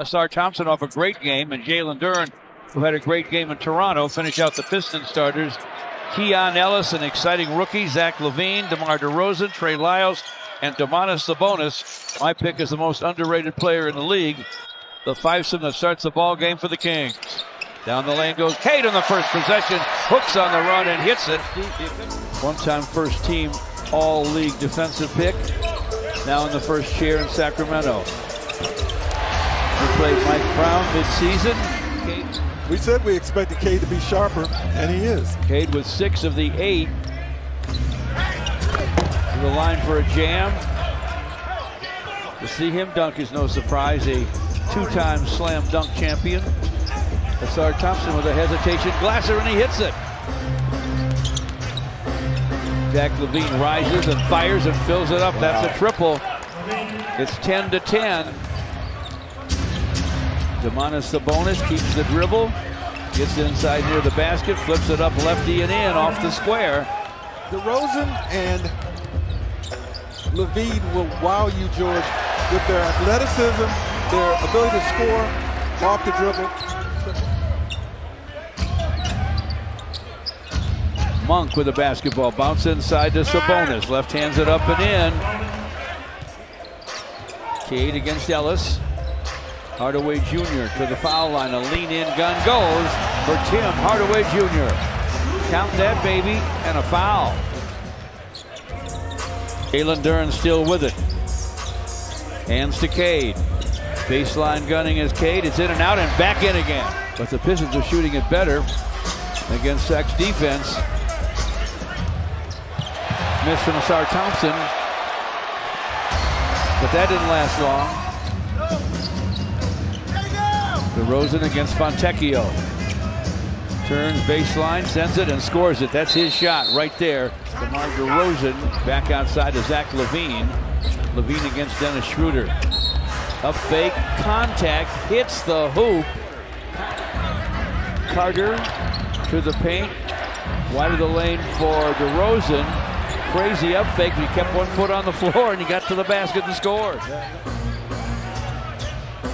Asar Thompson off a great game, and Jalen Duren, who had a great game in Toronto, finish out the Pistons starters. Keon Ellis, an exciting rookie. Zach LaVine, DeMar DeRozan, Trey Lyles, and Domantas Sabonis. My pick is the most underrated player in the league. The fivesome that starts the ball game for the Kings. Down the lane goes Cade on the first possession. Hooks on the run and hits it. One-time first team all-league defensive pick. Now in the first chair in Sacramento. We played Mike Brown mid-season. We said we expected Cade to be sharper, and he is. Cade with 6 of the 8. To the line for a jam. To see him dunk is no surprise. A 2-time slam dunk champion. Asar Thompson with a hesitation. Glasser, and he hits it. Zach LaVine rises and fires and fills it up. That's a triple. It's 10-10. Domantas Sabonis keeps the dribble. Gets inside near the basket. Flips it up lefty and in off the square. DeRozan and LaVine will wow you, George, with their athleticism, their ability to score off the dribble. Monk with the basketball. Bounce inside to Sabonis. Left hands it up and in. Cade against Ellis. Hardaway Jr. to the foul line. A lean-in gun goes for Tim Hardaway Jr. Count that, baby, and a foul. Jalen Duren still with it. Hands to Cade. Baseline gunning as Cade. It's in and out and back in again. But the Pistons are shooting it better against Sac's defense. Miss from Asar Thompson. But that didn't last long. DeRozan against Fontecchio. Turns baseline, sends it, and scores it. That's his shot right there. DeMar DeRozan back outside to Zach LaVine. LaVine against Dennis Schroeder. Up fake, contact, hits the hoop. Carter to the paint. Wide of the lane for DeRozan. Crazy up fake, but he kept 1 foot on the floor and he got to the basket and scored.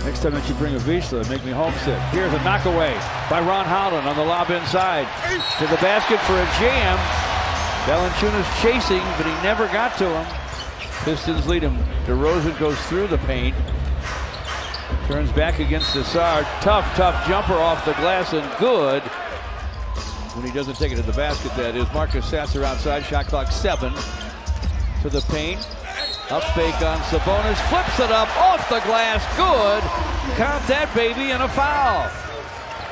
Next time that you bring a Vizsla, make me homesick. Here's a knockaway by Ron Holland on the lob inside. To the basket for a jam. Valanciunas chasing, but he never got to him. Pistons lead him. DeRozan goes through the paint. Turns back against Asar. Tough jumper off the glass and good. When he doesn't take it to the basket, that is. Marcus Sasser outside, shot clock 7. To the paint. Up fake on Sabonis, flips it up off the glass, good. Count that, baby, and a foul.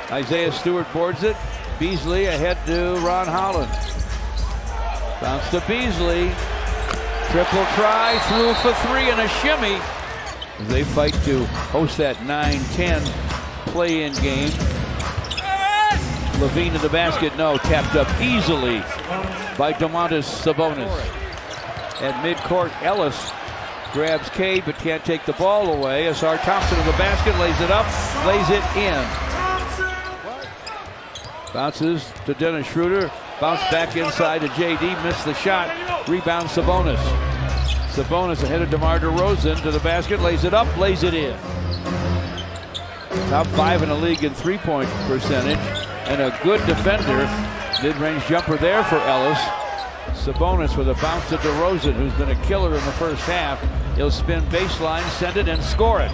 Isaiah Stewart boards it. Beasley ahead to Ron Holland. Bounce to Beasley. Triple try, through for 3 and a shimmy. They fight to host that 9-10 play-in game. LaVine to the basket, no, tapped up easily by Domantas Sabonis. At midcourt, Ellis grabs Cade but can't take the ball away. Asar Thompson to the basket, lays it up, lays it in. Bounces to Dennis Schroeder, bounce back inside to JD, missed the shot, rebound Sabonis. Sabonis ahead of DeMar DeRozan to the basket, lays it up, lays it in. Top 5 in the league in three-point percentage, and a good defender. Mid-range jumper there for Ellis. Sabonis with a bounce to DeRozan, who's been a killer in the first half. He'll spin baseline, send it, and score it.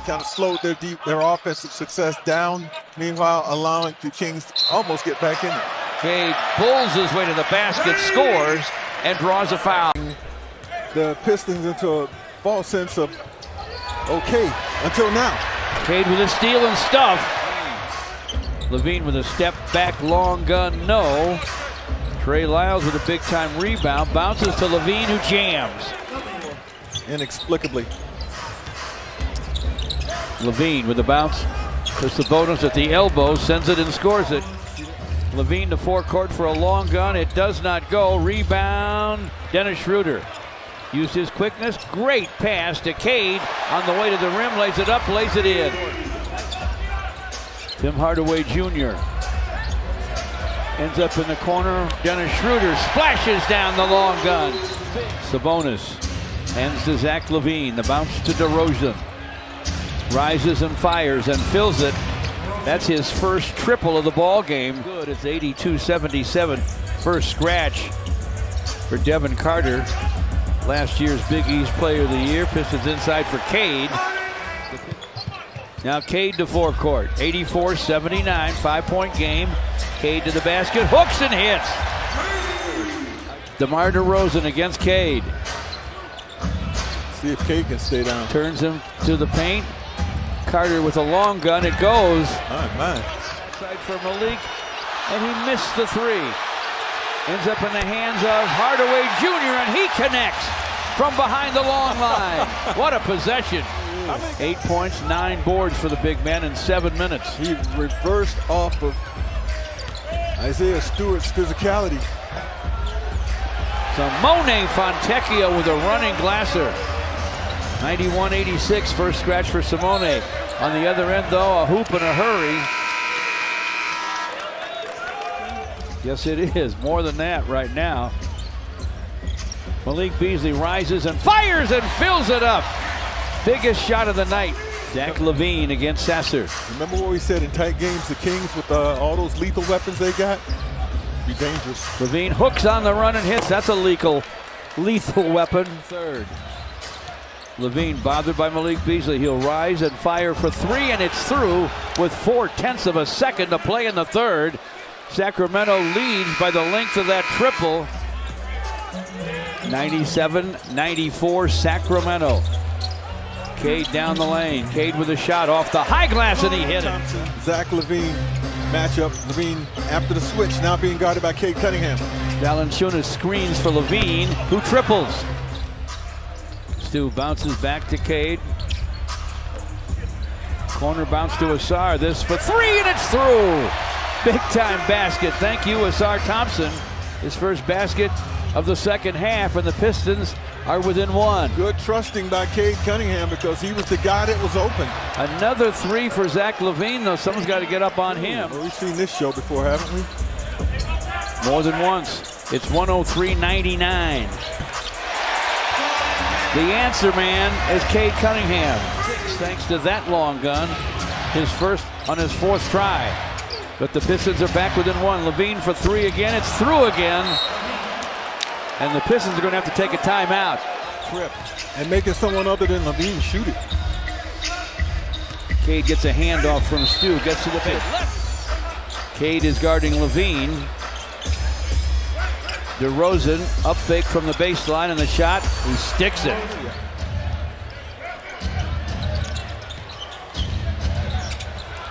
Kind of slowed their offensive success down, meanwhile allowing the Kings to almost get back in it. Cade pulls his way to the basket, scores, and draws a foul. The Pistons into a false sense of okay until now. Cade with a steal and stuff. LaVine with a step back long gun, no. Trey Lyles with a big-time rebound, bounces to LaVine, who jams. Inexplicably. LaVine with a bounce to Sabonis at the elbow, sends it and scores it. LaVine to forecourt for a long gun, it does not go. Rebound, Dennis Schroeder. Used his quickness, great pass to Cade on the way to the rim, lays it up, lays it in. Tim Hardaway Jr. ends up in the corner. Dennis Schroeder splashes down the long gun. Sabonis hands to Zach LaVine. The bounce to DeRozan. rises and fires and fills it. That's his first triple of the ball game. Good, it's 82-77. First scratch for Devin Carter, last year's Big East Player of the Year. Pistons inside for Cade. Now Cade to forecourt. 84-79, 5-point game. Cade to the basket, hooks and hits. DeMar DeRozan against Cade. See if Cade can stay down. Turns him to the paint. Carter with a long gun, it goes. Man. Side for Malik, and he missed the three. Ends up in the hands of Hardaway Jr., and he connects from behind the long line. What a possession. 8 points, 9 boards for the big man in 7 minutes. He reversed off of Isaiah Stewart's physicality. Simone Fontecchio with a running glasser. 91-86, first scratch for Simone. On the other end, though, a hoop in a hurry. Yes, it is. More than that right now. Malik Beasley rises and fires and fills it up. Biggest shot of the night. Zach LaVine against Sasser. Remember what we said in tight games, the Kings with all those lethal weapons they got? Be dangerous. LaVine hooks on the run and hits. That's a lethal weapon. Third. LaVine bothered by Malik Beasley. He'll rise and fire for three, and it's through with 0.4 of a second to play in the third. Sacramento leads by the length of that triple. 97-94 Sacramento. Cade down the lane. Cade with a shot off the high glass, and he hit it. Zach LaVine matchup. LaVine after the switch, now being guarded by Cade Cunningham. Valanciunas screens for LaVine, who triples. Stu bounces back to Cade. Corner bounce to Asar. This for three, and it's through. Big time basket. Thank you, Asar Thompson. His first basket of the second half, and the Pistons are within one. Good trusting by Cade Cunningham because he was the guy that was open. Another three for Zach LaVine, though. Someone's got to get up on him. Well, we've seen this show before, haven't we? More than once. It's 103-99. The answer man is Cade Cunningham. Thanks to that long gun. His first on his fourth try. But the Pistons are back within one. LaVine for three again. It's through again. And the Pistons are going to have to take a timeout. Trip. And making someone other than LaVine shoot it. Cade gets a handoff from Stu. Gets to the paint. Cade is guarding LaVine. DeRozan up fake from the baseline, and the shot, he sticks it.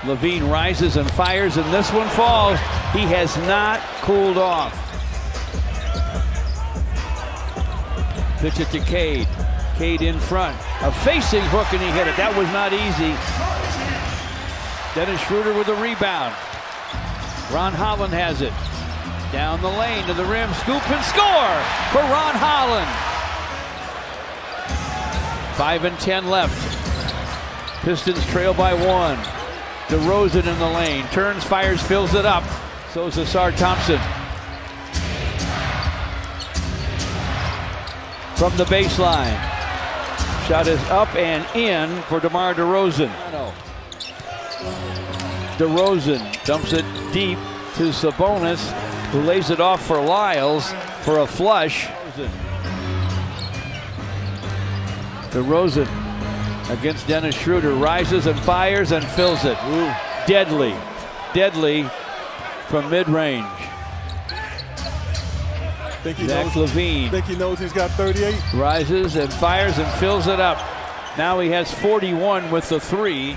LaVine rises and fires, and this one falls. He has not cooled off. Pitch it to Cade. Cade in front. A facing hook, and he hit it. That was not easy. Dennis Schroeder with a rebound. Ron Holland has it. Down the lane to the rim, scoop and score for Ron Holland. 5 and 10 left. Pistons trail by one. DeRozan in the lane, turns, fires, fills it up. So is Asar Thompson. From the baseline. Shot is up and in for DeMar DeRozan. DeRozan dumps it deep to Sabonis, who lays it off for Lyles for a flush. DeRozan against Dennis Schroeder, rises and fires and fills it. Ooh. Deadly from mid-range. Zach LaVine. Think he knows he's got 38? Rises and fires and fills it up. Now he has 41 with the three.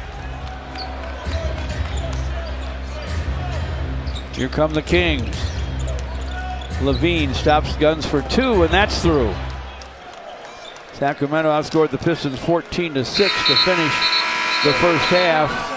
Here come the Kings. LaVine stops guns for two, and that's through. Sacramento outscored the Pistons 14-6 to finish the first half.